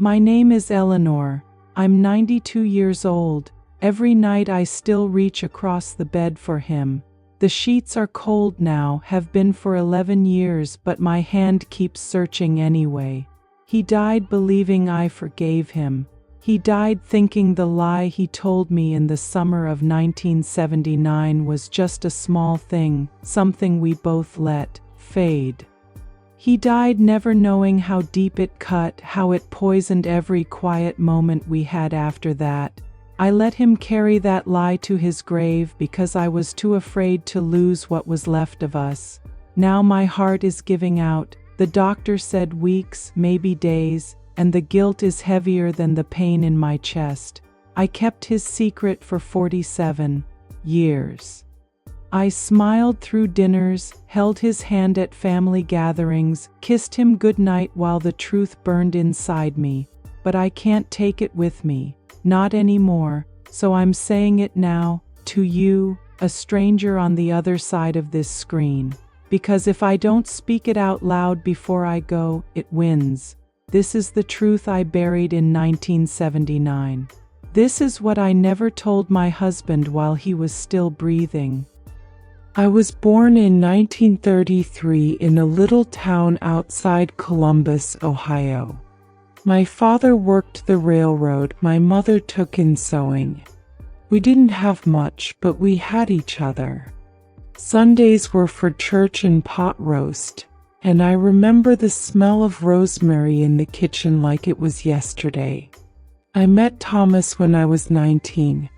My name is Eleanor. I'm 92 years old. Every night I still reach across the bed for him. The sheets are cold now, have been for 11 years, but my hand keeps searching anyway. He died believing I forgave him. He died thinking the lie he told me in the summer of 1979 was just a small thing, something we both let fade. He died never knowing how deep it cut, how it poisoned every quiet moment we had after that. I let him carry that lie to his grave because I was too afraid to lose what was left of us. Now my heart is giving out. The doctor said weeks, maybe days, and the guilt is heavier than the pain in my chest. I kept his secret for 47 years. I smiled through dinners, held his hand at family gatherings, kissed him goodnight while the truth burned inside me. But I can't take it with me. Not anymore, so I'm saying it now, to you, a stranger on the other side of this screen. Because if I don't speak it out loud before I go, it wins. This is the truth I buried in 1979. This is what I never told my husband while he was still breathing. I was born in 1933 in a little town outside Columbus, Ohio. My father worked the railroad, my mother took in sewing. We didn't have much, but we had each other. Sundays were for church and pot roast, and I remember the smell of rosemary in the kitchen like it was yesterday. I met Thomas when I was 19.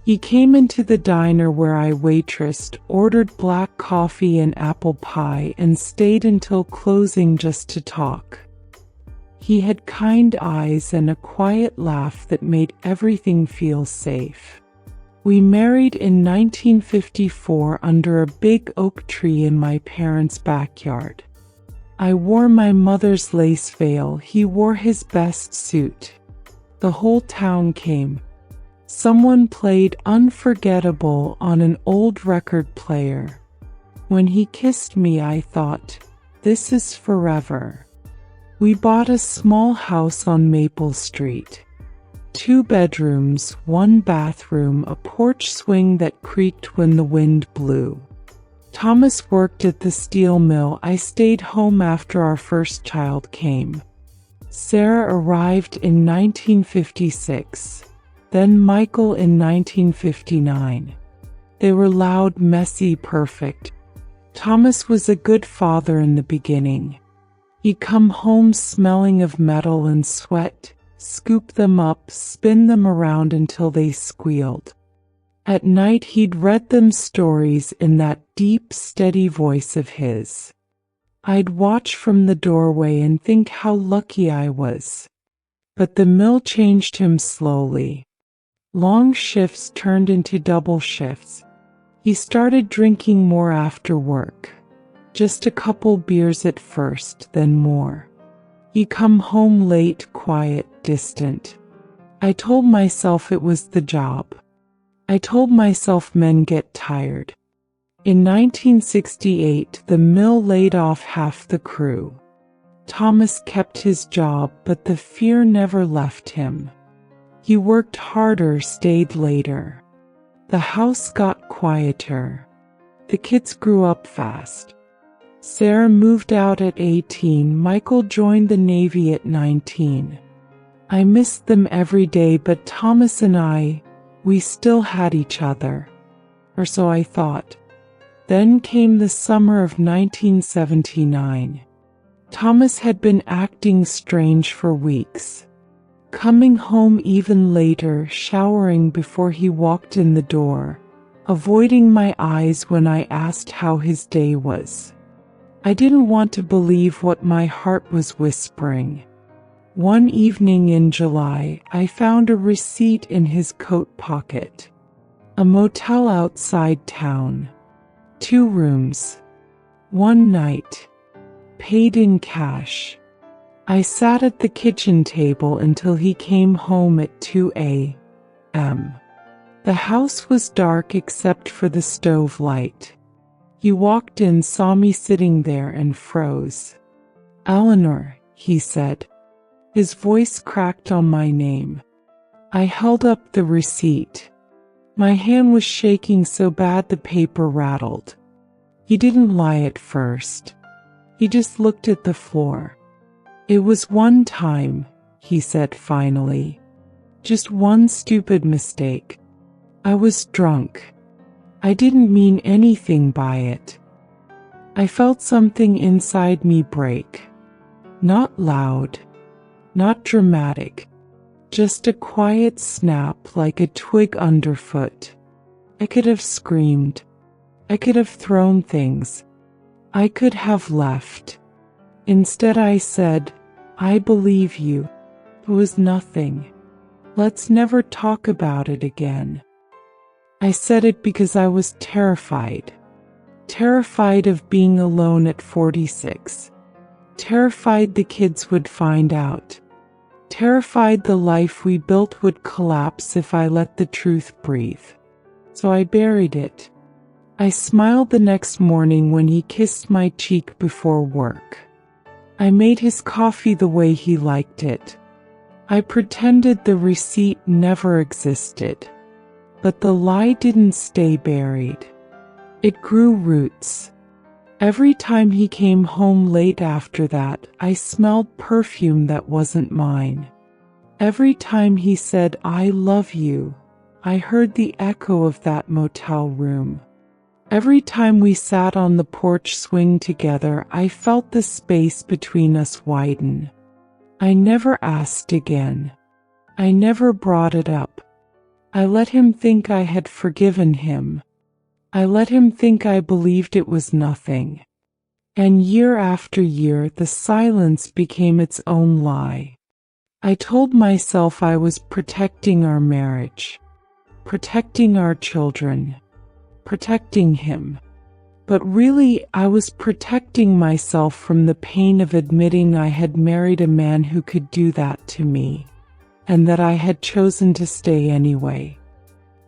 He came into the diner where I waitressed, ordered black coffee and apple pie, and stayed until closing just to talk. He had kind eyes and a quiet laugh that made everything feel safe. We married in 1954 under a big oak tree in my parents' backyard. I wore my mother's lace veil, he wore his best suit. The whole town came. Someone played Unforgettable on an old record player. When he kissed me, I thought, this is forever. We bought a small house on Maple Street. 2 bedrooms, 1 bathroom, a porch swing that creaked when the wind blew. Thomas worked at the steel mill. I stayed home after our first child came. Sarah arrived in 1956, then Michael in 1959. They were loud, messy, perfect. Thomas was a good father in the beginning. He'd come home smelling of metal and sweat, scoop them up, spin them around until they squealed. At night he'd read them stories in that deep, steady voice of his. I'd watch from the doorway and think how lucky I was. But the mill changed him slowly. Long shifts turned into double shifts. He started drinking more after work. Just a couple beers at first, then more. He'd come home late, quiet, distant. I told myself it was the job. I told myself men get tired. In 1968, the mill laid off half the crew. Thomas kept his job, but the fear never left him. He worked harder, stayed later. The house got quieter. The kids grew up fast. Sarah moved out at 18. Michael joined the Navy at 19. I missed them every day, but Thomas and we still had each other. Or so I thought. Then came the summer of 1979. Thomas had been acting strange for weeks. Coming home even later, showering before he walked in the door, avoiding my eyes when I asked how his day was. I didn't want to believe what my heart was whispering. One evening in July, I found a receipt in his coat pocket. A motel outside town. 2 rooms. 1 night. Paid in cash. I sat at the kitchen table until he came home at 2 a.m. The house was dark except for the stove light. He walked in, saw me sitting there, and froze. "Eleanor," he said. His voice cracked on my name. I held up the receipt. My hand was shaking so bad the paper rattled. He didn't lie at first. He just looked at the floor. It was one time, he said finally. Just one stupid mistake. I was drunk. I didn't mean anything by it. I felt something inside me break. Not loud, not dramatic, just a quiet snap like a twig underfoot. I could have screamed. I could have thrown things. I could have left. Instead I said, I believe you. It was nothing. Let's never talk about it again. I said it because I was terrified. Terrified of being alone at 46. Terrified the kids would find out. Terrified the life we built would collapse if I let the truth breathe. So I buried it. I smiled the next morning when he kissed my cheek before work. I made his coffee the way he liked it. I pretended the receipt never existed. But the lie didn't stay buried. It grew roots. Every time he came home late after that, I smelled perfume that wasn't mine. Every time he said, I love you, I heard the echo of that motel room. Every time we sat on the porch swing together, I felt the space between us widen. I never asked again. I never brought it up. I let him think I had forgiven him. I let him think I believed it was nothing. And year after year, the silence became its own lie. I told myself I was protecting our marriage, protecting our children, protecting him. But really, I was protecting myself from the pain of admitting I had married a man who could do that to me, and that I had chosen to stay anyway.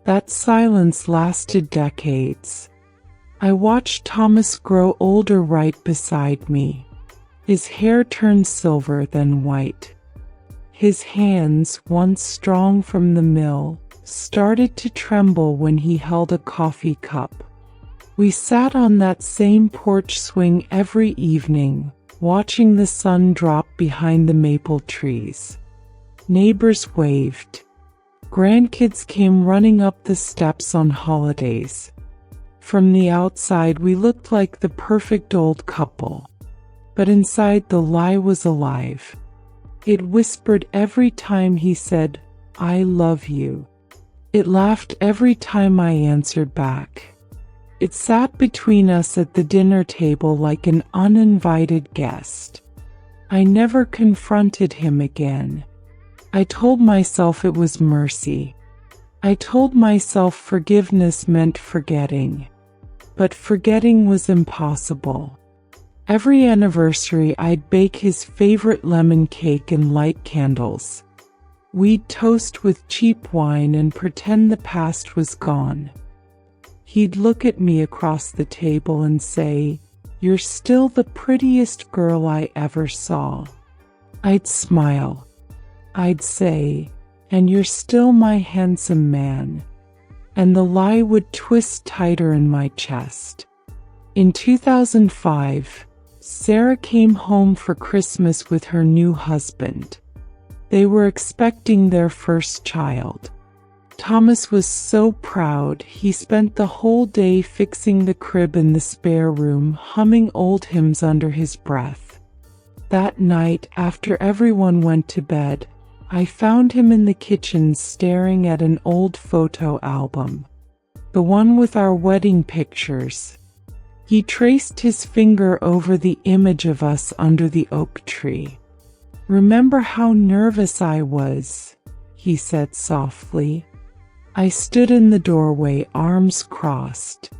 That silence lasted decades. I watched Thomas grow older right beside me. His hair turned silver, then white. His hands, once strong from the mill, started to tremble when he held a coffee cup. We sat on that same porch swing every evening, watching the sun drop behind the maple trees. Neighbors waved. Grandkids came running up the steps on holidays. From the outside, we looked like the perfect old couple. But inside, the lie was alive. It whispered every time he said, I love you. It laughed every time I answered back. It sat between us at the dinner table like an uninvited guest. I never confronted him again. I told myself it was mercy. I told myself forgiveness meant forgetting. But forgetting was impossible. Every anniversary, I'd bake his favorite lemon cake and light candles. We'd toast with cheap wine and pretend the past was gone. He'd look at me across the table and say, You're still the prettiest girl I ever saw. I'd smile. I'd say, And you're still my handsome man. And the lie would twist tighter in my chest. In 2005, Sarah came home for Christmas with her new husband. They were expecting their first child. Thomas was so proud, he spent the whole day fixing the crib in the spare room, humming old hymns under his breath. That night, after everyone went to bed, I found him in the kitchen staring at an old photo album. The one with our wedding pictures. He traced his finger over the image of us under the oak tree. Remember how nervous I was? He said softly. I stood in the doorway, arms crossed.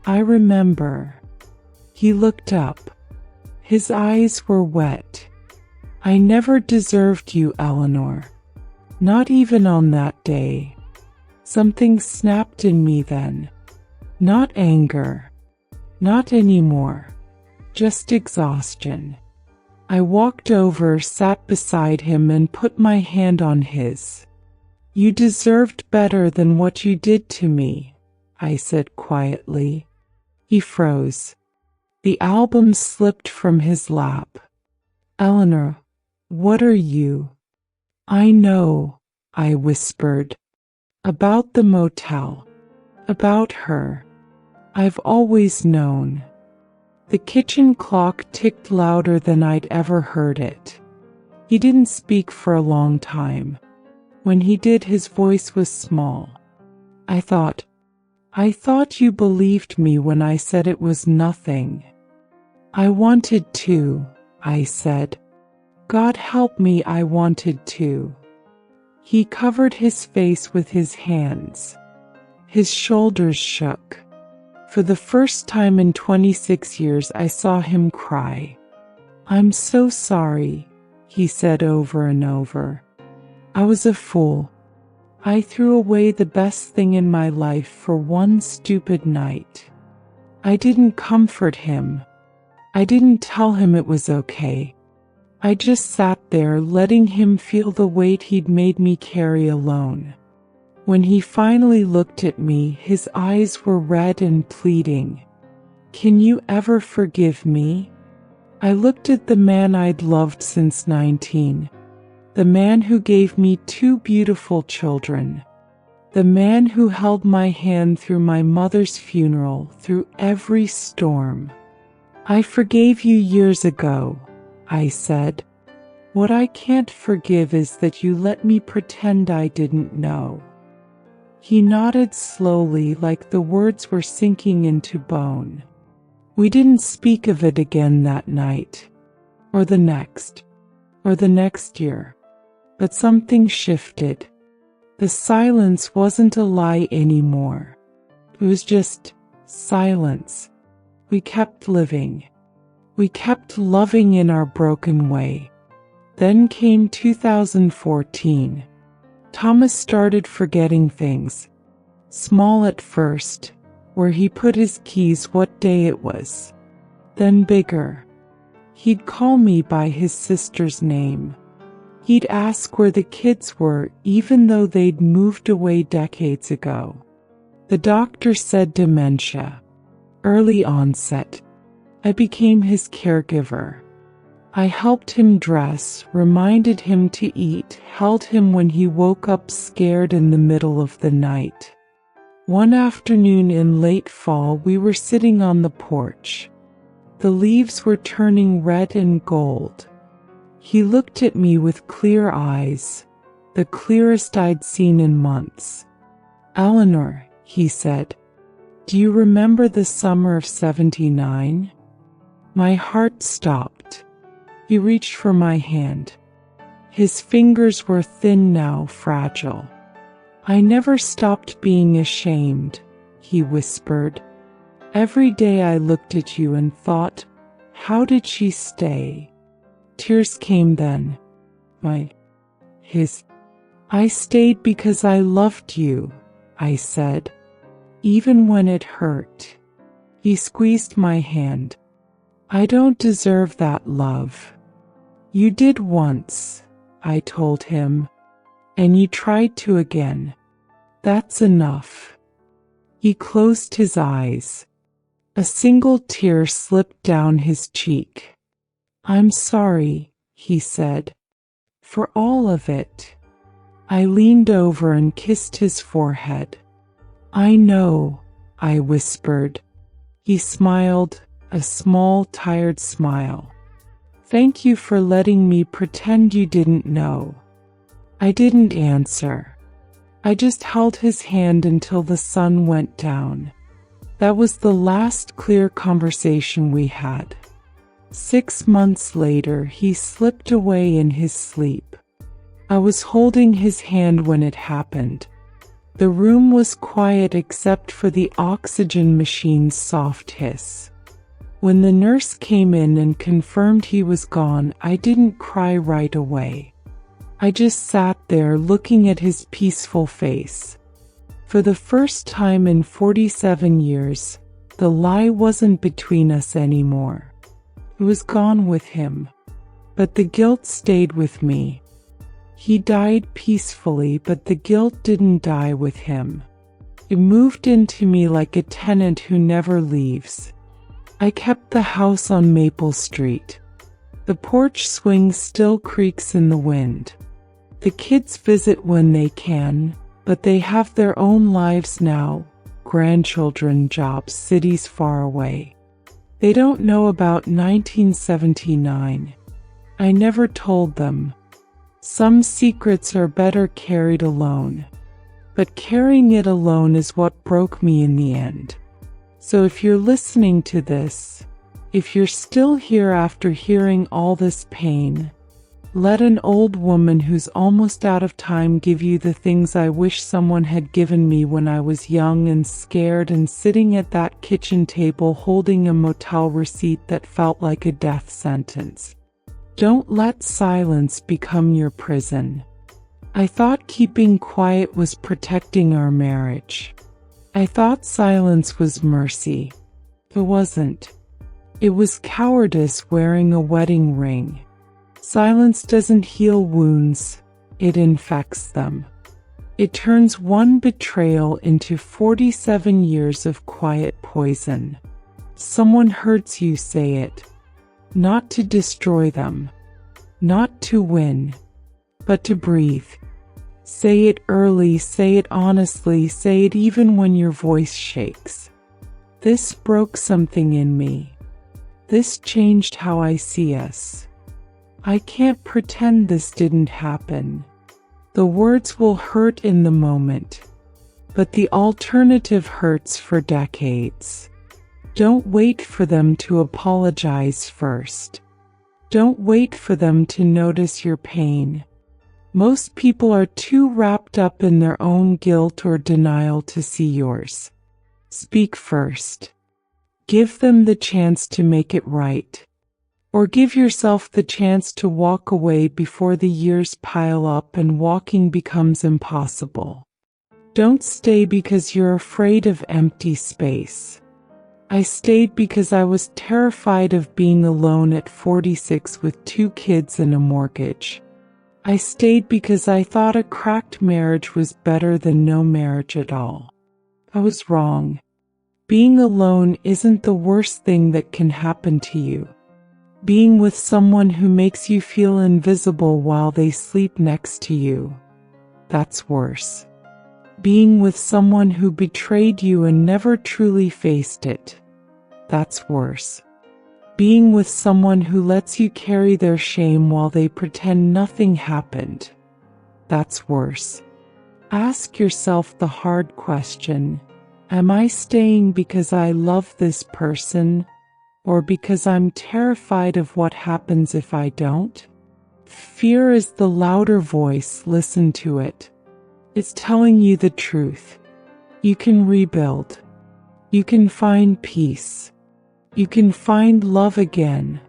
I remember. He looked up. His eyes were wet. I never deserved you, Eleanor. Not even on that day. Something snapped in me then. Not anger. Not anymore. Just exhaustion. I walked over, sat beside him, and put my hand on his. "You deserved better than what you did to me," I said quietly. He froze. The album slipped from his lap. "Eleanor, what are you?" "I know," I whispered. "About the motel. About her. I've always known." The kitchen clock ticked louder than I'd ever heard it. He didn't speak for a long time. When he did, his voice was small. I thought you believed me when I said it was nothing." "I wanted to," I said. "God help me, I wanted to." He covered his face with his hands. His shoulders shook. For the first time in 26 years, I saw him cry. "I'm so sorry," he said over and over. "I was a fool. I threw away the best thing in my life for one stupid night." I didn't comfort him. I didn't tell him it was okay. I just sat there, letting him feel the weight he'd made me carry alone. When he finally looked at me, his eyes were red and pleading. "Can you ever forgive me?" I looked at the man I'd loved since 19. The man who gave me 2 beautiful children. The man who held my hand through my mother's funeral, through every storm. "I forgave you years ago," I said. "What I can't forgive is that you let me pretend I didn't know." He nodded slowly, like the words were sinking into bone. We didn't speak of it again that night, or the next year. But something shifted. The silence wasn't a lie anymore. It was just silence. We kept living. We kept loving in our broken way. Then came 2014. Thomas started forgetting things. Small at first, where he put his keys, what day it was. Then bigger. He'd call me by his sister's name. He'd ask where the kids were, even though they'd moved away decades ago. The doctor said dementia. Early onset. I became his caregiver. I helped him dress, reminded him to eat, held him when he woke up scared in the middle of the night. One afternoon in late fall, we were sitting on the porch. The leaves were turning red and gold. He looked at me with clear eyes, the clearest I'd seen in months. "Eleanor," he said, "do you remember the summer of '79? My heart stopped. He reached for my hand. His fingers were thin now, fragile. "I never stopped being ashamed," he whispered. "Every day I looked at you and thought, how did she stay?" Tears came then. "I stayed because I loved you," I said, "even when it hurt." He squeezed my hand. "I don't deserve that love." "You did once," I told him, "and you tried to again. That's enough." He closed his eyes. A single tear slipped down his cheek. "I'm sorry," he said, "for all of it." I leaned over and kissed his forehead. "I know," I whispered. He smiled, a small, tired smile. "Thank you for letting me pretend you didn't know." I didn't answer. I just held his hand until the sun went down. That was the last clear conversation we had. 6 months later, he slipped away in his sleep. I was holding his hand when it happened. The room was quiet except for the oxygen machine's soft hiss. When the nurse came in and confirmed he was gone, I didn't cry right away. I just sat there looking at his peaceful face. For the first time in 47 years, the lie wasn't between us anymore. It was gone with him. but the guilt stayed with me. He died peacefully, but the guilt didn't die with him. It moved into me like a tenant who never leaves. I kept the house on Maple Street. The porch swing still creaks in the wind. The kids visit when they can, but they have their own lives now, grandchildren, jobs, cities far away. They don't know about 1979. I never told them. Some secrets are better carried alone. But carrying it alone is what broke me in the end. So if you're listening to this, if you're still here after hearing all this pain, let an old woman who's almost out of time give you the things I wish someone had given me when I was young and scared and sitting at that kitchen table holding a motel receipt that felt like a death sentence. Don't let silence become your prison. I thought keeping quiet was protecting our marriage. I thought silence was mercy. It wasn't. It was cowardice wearing a wedding ring. Silence doesn't heal wounds, it infects them. It turns one betrayal into 47 years of quiet poison. Someone hurts you, say it. Not to destroy them. Not to win. But to breathe. Say it early, say it honestly, say it even when your voice shakes. This broke something in me. This changed how I see us. I can't pretend this didn't happen. The words will hurt in the moment, but the alternative hurts for decades. Don't wait for them to apologize first. Don't wait for them to notice your pain. Most people are too wrapped up in their own guilt or denial to see yours. Speak first. Give them the chance to make it right. Or give yourself the chance to walk away before the years pile up and walking becomes impossible. Don't stay because you're afraid of empty space. I stayed because I was terrified of being alone at 46 with 2 kids and a mortgage. I stayed because I thought a cracked marriage was better than no marriage at all. I was wrong. Being alone isn't the worst thing that can happen to you. Being with someone who makes you feel invisible while they sleep next to you, that's worse. Being with someone who betrayed you and never truly faced it, that's worse. Being with someone who lets you carry their shame while they pretend nothing happened, that's worse. Ask yourself the hard question, am I staying because I love this person? Or because I'm terrified of what happens if I don't? Fear is the louder voice, listen to it. It's telling you the truth. You can rebuild. You can find peace. You can find love again.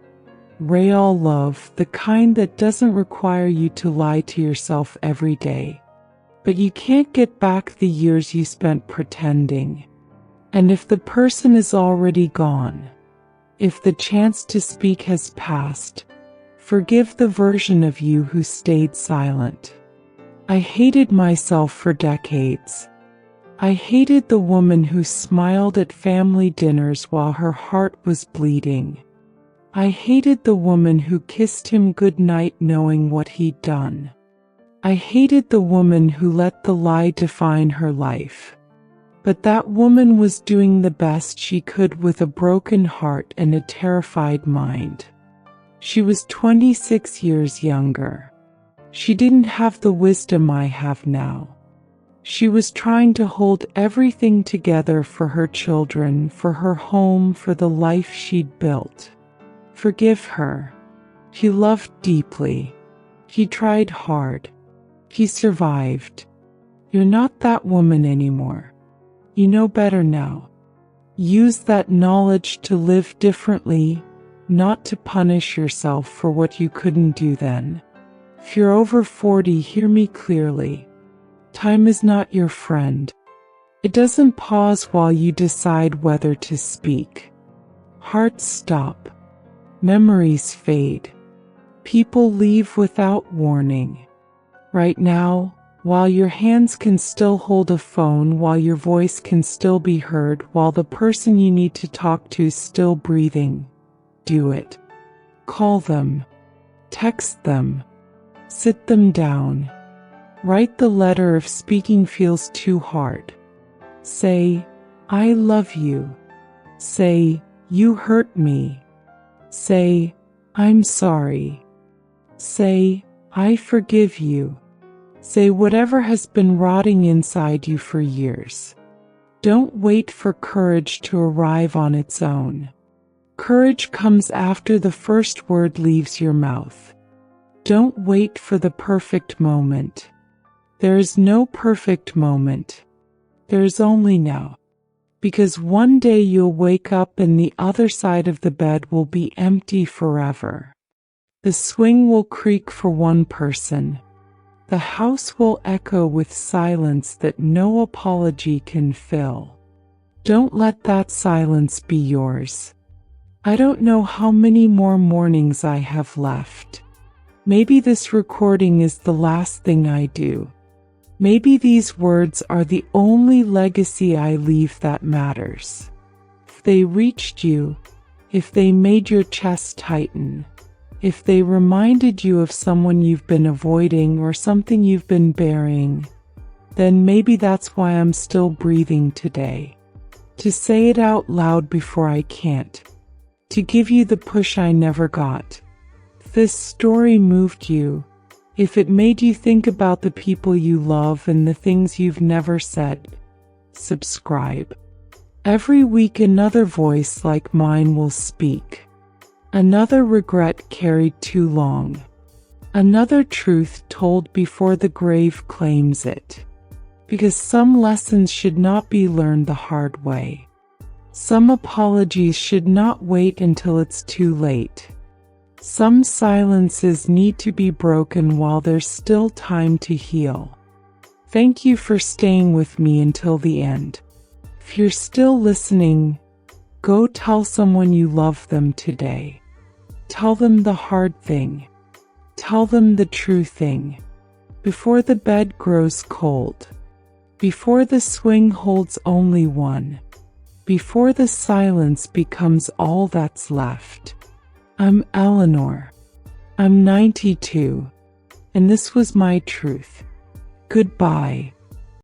Real love, the kind that doesn't require you to lie to yourself every day. But you can't get back the years you spent pretending. And if the person is already gone, if the chance to speak has passed, forgive the version of you who stayed silent. I hated myself for decades. I hated the woman who smiled at family dinners while her heart was bleeding. I hated the woman who kissed him goodnight knowing what he'd done. I hated the woman who let the lie define her life. But that woman was doing the best she could with a broken heart and a terrified mind. She was 26 years younger. She didn't have the wisdom I have now. She was trying to hold everything together for her children, for her home, for the life she'd built. Forgive her. He loved deeply. He tried hard. He survived. You're not that woman anymore. You know better now. Use that knowledge to live differently, not to punish yourself for what you couldn't do then. If you're over 40, hear me clearly. Time is not your friend. It doesn't pause while you decide whether to speak. Hearts stop. Memories fade. People leave without warning. Right now, while your hands can still hold a phone, while your voice can still be heard, while the person you need to talk to is still breathing, do it. Call them. Text them. Sit them down. Write the letter if speaking feels too hard. Say, I love you. Say, you hurt me. Say, I'm sorry. Say, I forgive you. Say whatever has been rotting inside you for years. Don't wait for courage to arrive on its own. Courage comes after the first word leaves your mouth. Don't wait for the perfect moment. There is no perfect moment. There is only now. Because one day you'll wake up and the other side of the bed will be empty forever. The swing will creak for one person. The house will echo with silence that no apology can fill. Don't let that silence be yours. I don't know how many more mornings I have left. Maybe this recording is the last thing I do. Maybe these words are the only legacy I leave that matters. If they reached you, if they made your chest tighten, if they reminded you of someone you've been avoiding or something you've been burying, then maybe that's why I'm still breathing today. To say it out loud before I can't. To give you the push I never got. If this story moved you, if it made you think about the people you love and the things you've never said, subscribe. Every week another voice like mine will speak. Another regret carried too long. Another truth told before the grave claims it. Because some lessons should not be learned the hard way. Some apologies should not wait until it's too late. Some silences need to be broken while there's still time to heal. Thank you for staying with me until the end. If you're still listening, go tell someone you love them today. Tell them the hard thing. Tell them the true thing. Before the bed grows cold. Before the swing holds only one. Before the silence becomes all that's left. I'm Eleanor. I'm 92. And this was my truth. Goodbye.